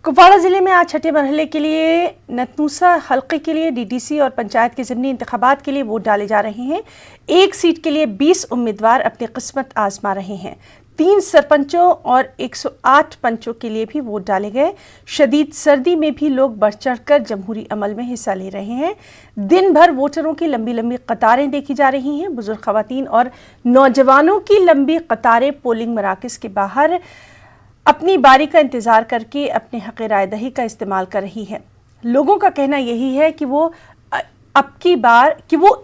कुपवाड़ा जिले में आज छठे मरहले के लिए नतनूसा हल्के के लिए डीडीसी और पंचायत के ज़िमनी इंतखाबात के लिए वोट डाले जा रहे हैं। एक सीट के लिए 20 उम्मीदवार अपनी किस्मत आजमा रहे हैं। 3 सरपंचों और 108 पंचों के लिए भी वोट डाले गए। शदीद सर्दी में भी लोग बढ़ चढ़ कर जमहूरी अमल में हिस्सा ले रहे हैं। दिन भर वोटरों की लंबी लंबी कतारें देखी जा रही हैं। बुजुर्ग खवातीन और नौजवानों की लंबी कतारें पोलिंग मराकज़ के बाहर अपनी बारी का इंतज़ार करके अपने हक़ राय दही का इस्तेमाल कर रही है। लोगों का कहना यही है कि वो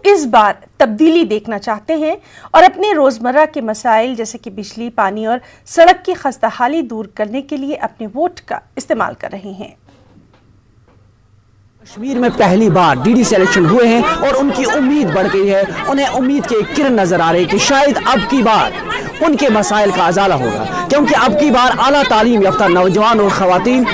इस बार तब्दीली देखना चाहते हैं और अपने रोज़मर्रा के मसाइल जैसे कि बिजली, पानी और सड़क की खस्ताहाली दूर करने के लिए अपने वोट का इस्तेमाल कर रहे हैं। कश्मीर में पहली बार डीडीसी इलेक्शन हुए हैं और उनकी उम्मीद बढ़ गई है। उन्हें उम्मीद की एक किरण नजर आ रही है कि शायद अब की बार उनके मसाइल का अजाला होगा, क्योंकि अब की बार आला तालीम याफ्ता नौजवान और खवातीन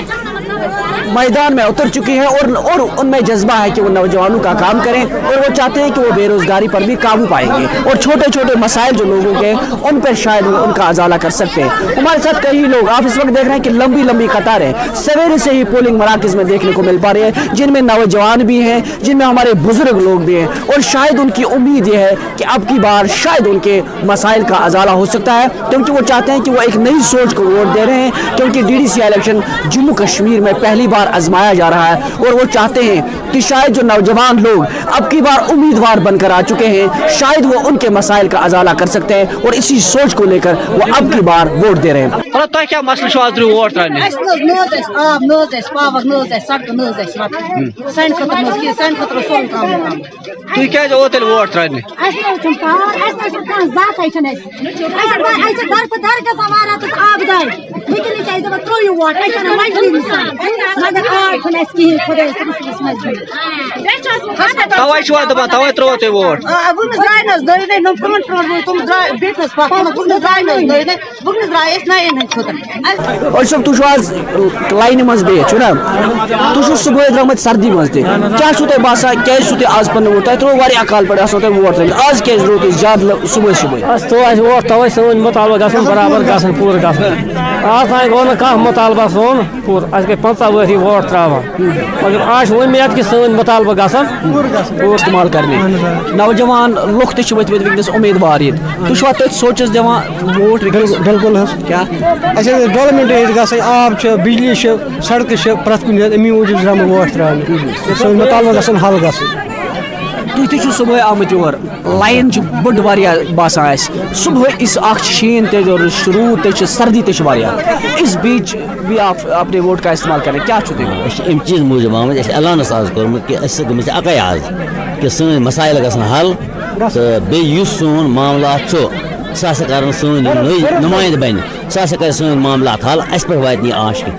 मैदान में उतर चुकी हैं और उनमें जज्बा है कि वो नौजवानों का काम करें और वो चाहते हैं कि वो बेरोजगारी पर भी काबू पाएंगे और छोटे छोटे मसाइल जो लोगों के उन पर शायद वो उनका अजाला कर सकते हैं। हमारे साथ कई लोग आप इस वक्त देख रहे हैं कि लंबी लंबी कतारें सवेरे से ही पोलिंग मराकज़ में देखने को मिल पा रही है, जिनमें नौजवान भी हैं, जिनमें हमारे बुजुर्ग लोग भी हैं और शायद उनकी उम्मीद ये है कि अब की बार शायद उनके मसाइल का अजाला हो सकता है, क्योंकि वो चाहते हैं कि वो एक नई सोच को वोट दे रहे हैं, क्योंकि डीडीसी इलेक्शन जम्मू कश्मीर में पहली बार आजमाया जा रहा है और वो चाहते हैं कि शायद जो नौजवान लोग अब की बार उम्मीदवार बनकर आ चुके हैं शायद वो उनके मसाइल का अजाला कर सकते हैं और इसी सोच को लेकर वो अब की बार वोट दे रहे हैं। क्या मसला वोट लाइन मज बिहित तुम सुबह द्रमत सर्दी मज क्या बसान क्या आज पे वोट त्रो वारिया काल पे वोट आज क्या रोत ज्यादा सुबह सुबह तो वोट तवे सन मुतालबा गसन बराबर गसन पूर गसन आज तान गो ना कह मुतालबा सोन पूर आज गई 15 वरी वोट त्रावान मगर आज उम्मीद कि सन मुतालबा गसन पूर इस्तेमाल करने नौजवान लुक तक वस उम्मीदवार ये तुम तथ सोचस दिवान वोट बिल्कुल क्या डेवलपमेंट गई आब बिजली सड़क प्रत कुछ अमी मूजूब हम वोट त्रा सन मुतालबा गसन हल गसन तुम सुबह आमत योर लाइन बड़ वारिया बसान सुबह इस शीन रूद सर्दी इस बीच भी आप अपने वोट का इस्तेमाल करें क्या अम चीज मूजूब आमत ऐलानस आज कोर्मुत कि गम अकै आज कि सन मसाइल गसन हल तो बे सोन मामला सह कर नुमाइंद बन सह कर सन मामला हल अस पे वात आश की।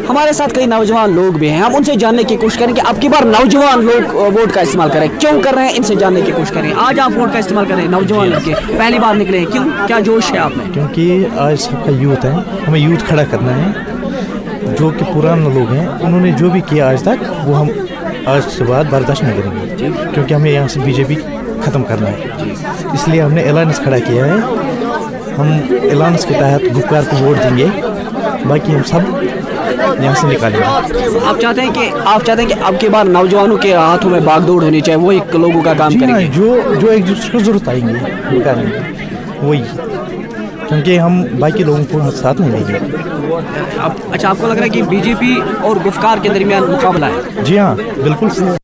हमारे साथ कई नौजवान लोग भी हैं, हम उनसे जानने की कोशिश करें कि अब की बार नौजवान लोग वोट का इस्तेमाल करें, क्यों कर रहे हैं, इनसे जानने की कोशिश करें। आज आप वोट का इस्तेमाल करें, नौजवान लड़के पहली बार निकले हैं, क्यों, क्या जोश है आप में? क्योंकि आज सबका यूथ है, हमें यूथ खड़ा करना है। जो कि पुराने लोग हैं उन्होंने जो भी किया आज तक वो हम आज के बाद बर्दाश्त नहीं करेंगे, क्योंकि हमें यहाँ से बीजेपी ख़त्म करना है। इसलिए हमने एलान खड़ा किया है। हम एलान के तहत गुफ्तार को वोट देंगे, बाकी हम सब यहाँ से निकालेंगे। आप चाहते हैं कि अब की बार नौजवानों के हाथों में बागडोर होनी चाहिए, वो एक लोगों का काम करेंगे जो एक दूसरे को जरूरत आएंगे वो करेंगे वही, क्योंकि हम बाकी लोगों को साथ नहीं लेंगे। अच्छा, आपको लग रहा है कि बीजेपी और गुफ्तार के दरमियान मुकाबला है? जी हाँ, बिल्कुल।